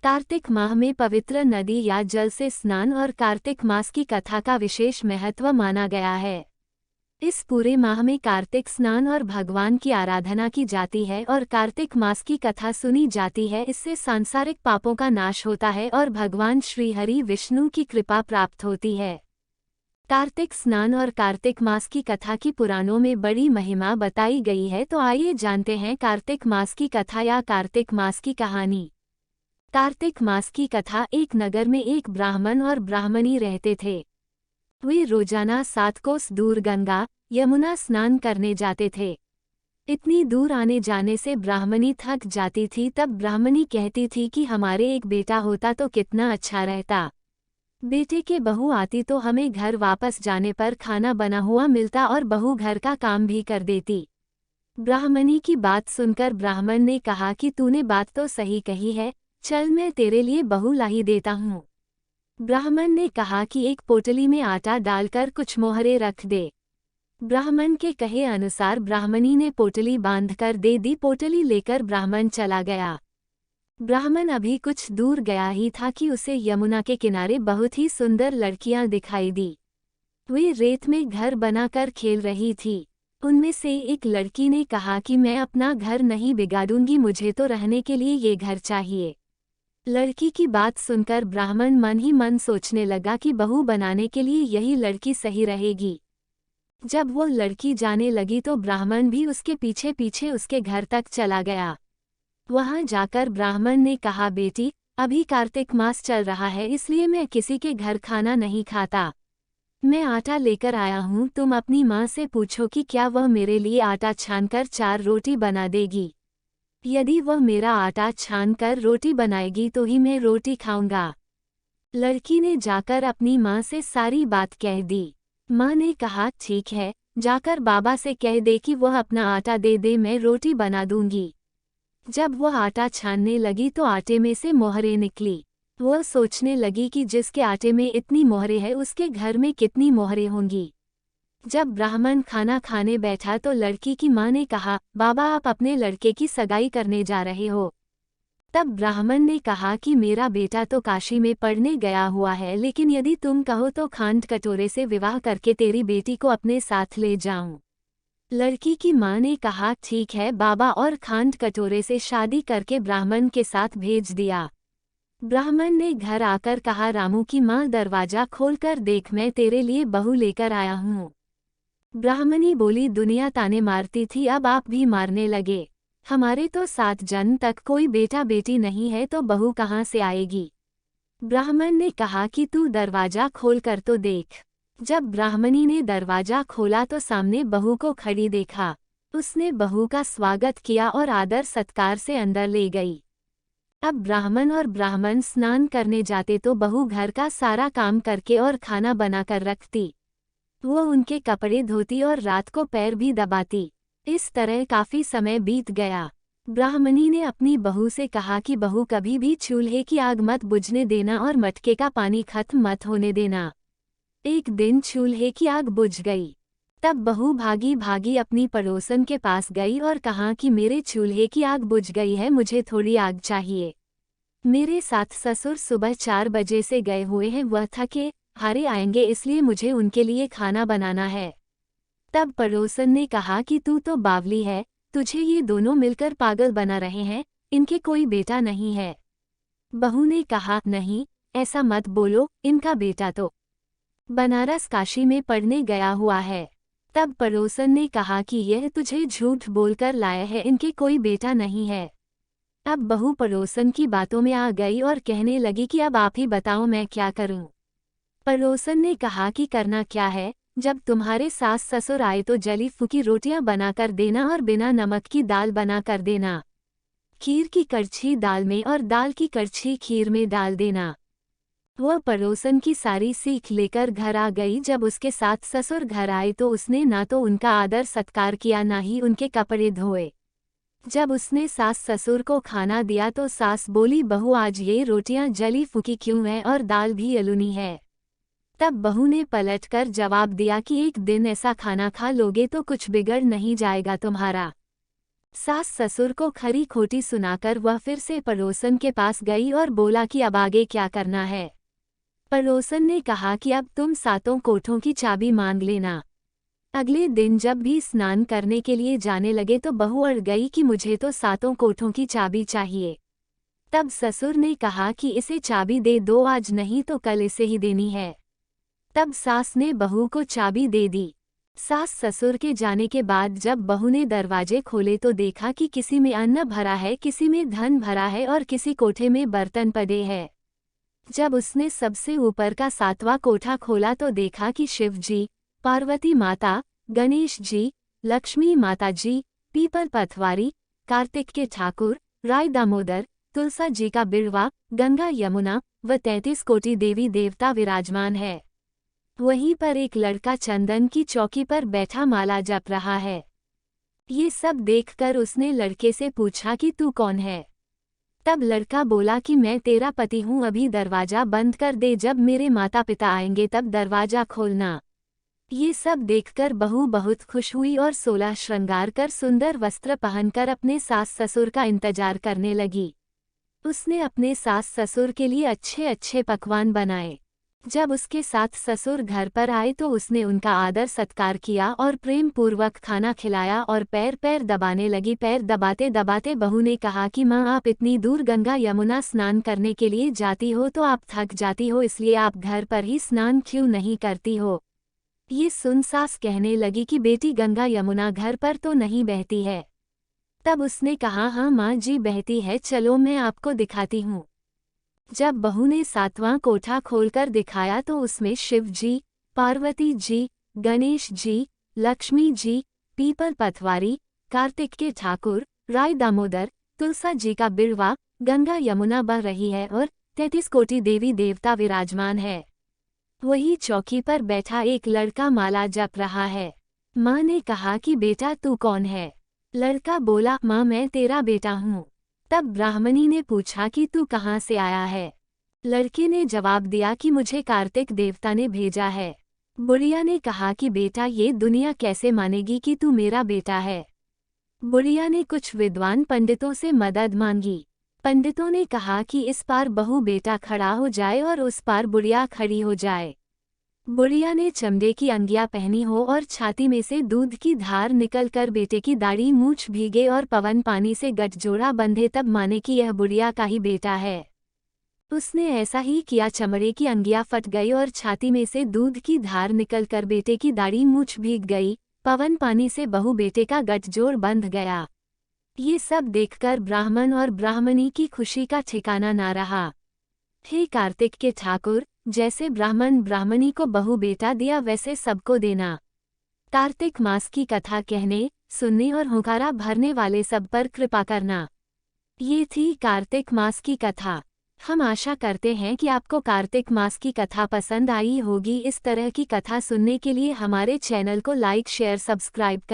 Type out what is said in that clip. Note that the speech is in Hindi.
कार्तिक माह में पवित्र नदी या जल से स्नान और कार्तिक मास की कथा का विशेष महत्व माना गया है। इस पूरे माह में कार्तिक स्नान और भगवान की आराधना की जाती है और कार्तिक मास की कथा सुनी जाती है। इससे सांसारिक पापों का नाश होता है और भगवान श्री हरि विष्णु की कृपा प्राप्त होती है। कार्तिक स्नान और कार्तिक मास की कथा की पुराणों में बड़ी महिमा बताई गई है, तो आइए जानते हैं कार्तिक मास की कथा या कार्तिक मास की कहानी। कार्तिक मास की कथा। एक नगर में एक ब्राह्मण और ब्राह्मणी रहते थे। वे रोजाना 7 कोस दूर गंगा यमुना स्नान करने जाते थे। इतनी दूर आने जाने से ब्राह्मणी थक जाती थी। तब ब्राह्मणी कहती थी कि हमारे एक बेटा होता तो कितना अच्छा रहता। बेटे के बहू आती तो हमें घर वापस जाने पर खाना बना हुआ मिलता और बहू घर का काम भी कर देती। ब्राह्मणी की बात सुनकर ब्राह्मण ने कहा कि तूने बात तो सही कही है, चल मैं तेरे लिए बहू ला ही देता हूँ। ब्राह्मण ने कहा कि एक पोटली में आटा डालकर कुछ मोहरे रख दे। ब्राह्मण के कहे अनुसार ब्राह्मणी ने पोटली बांधकर दे दी। पोटली लेकर ब्राह्मण चला गया। ब्राह्मण अभी कुछ दूर गया ही था कि उसे यमुना के किनारे बहुत ही सुंदर लड़कियां दिखाई दी। वे रेत में घर बनाकर खेल रही थी। उनमें से एक लड़की ने कहा कि मैं अपना घर नहीं बिगाड़ूंगी, मुझे तो रहने के लिए ये घर चाहिए। लड़की की बात सुनकर ब्राह्मण मन ही मन सोचने लगा कि बहू बनाने के लिए यही लड़की सही रहेगी। जब वो लड़की जाने लगी तो ब्राह्मण भी उसके पीछे पीछे उसके घर तक चला गया। वहां जाकर ब्राह्मण ने कहा, बेटी अभी कार्तिक मास चल रहा है, इसलिए मैं किसी के घर खाना नहीं खाता। मैं आटा लेकर आया हूँ, तुम अपनी माँ से पूछो कि क्या वह मेरे लिए आटा छानकर 4 रोटी बना देगी। यदि वह मेरा आटा छानकर रोटी बनाएगी तो ही मैं रोटी खाऊंगा। लड़की ने जाकर अपनी माँ से सारी बात कह दी। माँ ने कहा, ठीक है, जाकर बाबा से कह दे कि वह अपना आटा दे दे, मैं रोटी बना दूंगी। जब वह आटा छानने लगी तो आटे में से मोहरें निकली। वह सोचने लगी कि जिसके आटे में इतनी मोहरें हैं उसके घर में कितनी मोहरें होंगी। जब ब्राह्मण खाना खाने बैठा तो लड़की की माँ ने कहा, बाबा आप अपने लड़के की सगाई करने जा रहे हो। तब ब्राह्मण ने कहा कि मेरा बेटा तो काशी में पढ़ने गया हुआ है, लेकिन यदि तुम कहो तो खांड कटोरे से विवाह करके तेरी बेटी को अपने साथ ले जाऊं। लड़की की माँ ने कहा, ठीक है बाबा, और खांड कटोरे से शादी करके ब्राह्मण के साथ भेज दिया। ब्राह्मण ने घर आकर कहा, रामू की माँ दरवाजा खोलकर देख, मैं तेरे लिए बहू लेकर आया हूँ। ब्राह्मणी बोली, दुनिया ताने मारती थी, अब आप भी मारने लगे। हमारे तो 7 जन्म तक कोई बेटा बेटी नहीं है, तो बहू कहाँ से आएगी। ब्राह्मण ने कहा कि तू दरवाजा खोल कर तो देख। जब ब्राह्मणी ने दरवाजा खोला तो सामने बहू को खड़ी देखा। उसने बहू का स्वागत किया और आदर सत्कार से अंदर ले गई। अब ब्राह्मण और ब्राह्मण स्नान करने जाते तो बहू घर का सारा काम करके और खाना बनाकर रखती। वो उनके कपड़े धोती और रात को पैर भी दबाती। इस तरह काफी समय बीत गया। ब्राह्मणी ने अपनी बहू से कहा कि बहू कभी भी चूल्हे की आग मत बुझने देना और मटके का पानी खत्म मत होने देना। एक दिन चूल्हे की आग बुझ गई। तब बहू भागी भागी अपनी पड़ोसन के पास गई और कहा कि मेरे चूल्हे की आग बुझ गई है, मुझे थोड़ी आग चाहिए। मेरे साथ ससुर सुबह 4 बजे से गए हुए हैं, वह थके हारे आएंगे, इसलिए मुझे उनके लिए खाना बनाना है। तब पड़ोसन ने कहा कि तू तो बावली है, तुझे ये दोनों मिलकर पागल बना रहे हैं, इनके कोई बेटा नहीं है। बहू ने कहा, नहीं ऐसा मत बोलो, इनका बेटा तो बनारस काशी में पढ़ने गया हुआ है। तब पड़ोसन ने कहा कि यह तुझे झूठ बोलकर लाया है, इनके कोई बेटा नहीं है। अब बहू पड़ोसन की बातों में आ गई और कहने लगी कि अब आप ही बताओ मैं क्या करूं। पड़ोसन ने कहा कि करना क्या है, जब तुम्हारे सास ससुर आए तो जली फूकी रोटियां बनाकर देना और बिना नमक की दाल बनाकर देना। खीर की कड़छी दाल में और दाल की कड़छी खीर में डाल देना। वह पड़ोसन की सारी सीख लेकर घर आ गई। जब उसके साथ ससुर घर आए तो उसने ना तो उनका आदर सत्कार किया, ना ही उनके कपड़े धोए। जब उसने सास ससुर को खाना दिया तो सास बोली, बहू आज ये रोटियां जली फूकी क्यों हैं और दाल भी अलूनी है। तब बहू ने पलटकर जवाब दिया कि एक दिन ऐसा खाना खा लोगे तो कुछ बिगड़ नहीं जाएगा तुम्हारा। सास ससुर को खरी खोटी सुनाकर वह फिर से पड़ोसन के पास गई और बोला कि अब आगे क्या करना है। पड़ोसन ने कहा कि अब तुम सातों कोठों की चाबी मांग लेना। अगले दिन जब भी स्नान करने के लिए जाने लगे तो बहू अड़ गई कि मुझे तो सातों कोठों की चाबी चाहिए। तब ससुर ने कहा कि इसे चाबी दे दो, आज नहीं तो कल इसे ही देनी है। तब सास ने बहू को चाबी दे दी। सास ससुर के जाने के बाद जब बहू ने दरवाजे खोले तो देखा कि किसी में अन्न भरा है, किसी में धन भरा है और किसी कोठे में बर्तन पड़े हैं। जब उसने सबसे ऊपर का सातवां कोठा खोला तो देखा कि शिव जी, पार्वती माता, गणेश जी, लक्ष्मी माता जी, पीपल पथवारी, कार्तिक के ठाकुर, राय दामोदर, तुलसा जी का बिड़वा, गंगा यमुना व 33 कोटि देवी देवता विराजमान है। वहीं पर एक लड़का चंदन की चौकी पर बैठा माला जप रहा है। ये सब देखकर उसने लड़के से पूछा कि तू कौन है। तब लड़का बोला कि मैं तेरा पति हूँ, अभी दरवाजा बंद कर दे, जब मेरे माता पिता आएंगे तब दरवाजा खोलना। ये सब देखकर बहू बहुत खुश हुई और 16 श्रृंगार कर सुंदर वस्त्र पहनकर अपने सास ससुर का इंतजार करने लगी। उसने अपने सास ससुर के लिए अच्छे अच्छे पकवान बनाए। जब उसके साथ ससुर घर पर आए तो उसने उनका आदर सत्कार किया और प्रेम पूर्वक खाना खिलाया और पैर पैर दबाने लगी। पैर दबाते दबाते बहू ने कहा कि माँ, आप इतनी दूर गंगा यमुना स्नान करने के लिए जाती हो तो आप थक जाती हो, इसलिए आप घर पर ही स्नान क्यों नहीं करती हो। ये सुन सास कहने लगी कि बेटी, गंगा यमुना घर पर तो नहीं बहती है। तब उसने कहा, हाँ माँ जी बहती है, चलो मैं आपको दिखाती हूँ। जब बहू ने सातवां कोठा खोलकर दिखाया तो उसमें शिव जी, पार्वती जी, गणेश जी, लक्ष्मी जी, पीपल पथवारी, कार्तिक के ठाकुर, राय दामोदर, तुलसा जी का बिड़वा, गंगा यमुना बह रही है और 33 कोटि देवी देवता विराजमान है। वही चौकी पर बैठा एक लड़का माला जप रहा है। माँ ने कहा कि बेटा तू कौन है। लड़का बोला, माँ मैं तेरा बेटा हूँ। तब ब्राह्मणी ने पूछा कि तू कहाँ से आया है। लड़के ने जवाब दिया कि मुझे कार्तिक देवता ने भेजा है। बुढ़िया ने कहा कि बेटा, ये दुनिया कैसे मानेगी कि तू मेरा बेटा है। बुढ़िया ने कुछ विद्वान पंडितों से मदद मांगी। पंडितों ने कहा कि इस पार बहू बेटा खड़ा हो जाए और उस पार बुढ़िया खड़ी हो जाए। बुढ़िया ने चमड़े की अंगिया पहनी हो और छाती में से दूध की धार निकलकर बेटे की दाढ़ी मूछ भीगे और पवन पानी से गठजोड़ा बंधे, तब माने कि यह बुढ़िया का ही बेटा है। उसने ऐसा ही किया, चमड़े की अंगिया फट गई और छाती में से दूध की धार निकलकर बेटे की दाढ़ी मूछ भीग गई। पवन पानी से बहू बेटे का गठजोड़ बंध गया। ये सब देखकर ब्राह्मण और ब्राह्मणी की खुशी का ठिकाना ना रहा। हे कार्तिक के ठाकुर, जैसे ब्राह्मण ब्राह्मणी को बहू बेटा दिया वैसे सबको देना। कार्तिक मास की कथा कहने, सुनने और हुंकारा भरने वाले सब पर कृपा करना। ये थी कार्तिक मास की कथा। हम आशा करते हैं कि आपको कार्तिक मास की कथा पसंद आई होगी। इस तरह की कथा सुनने के लिए हमारे चैनल को लाइक, शेयर, सब्सक्राइब करें।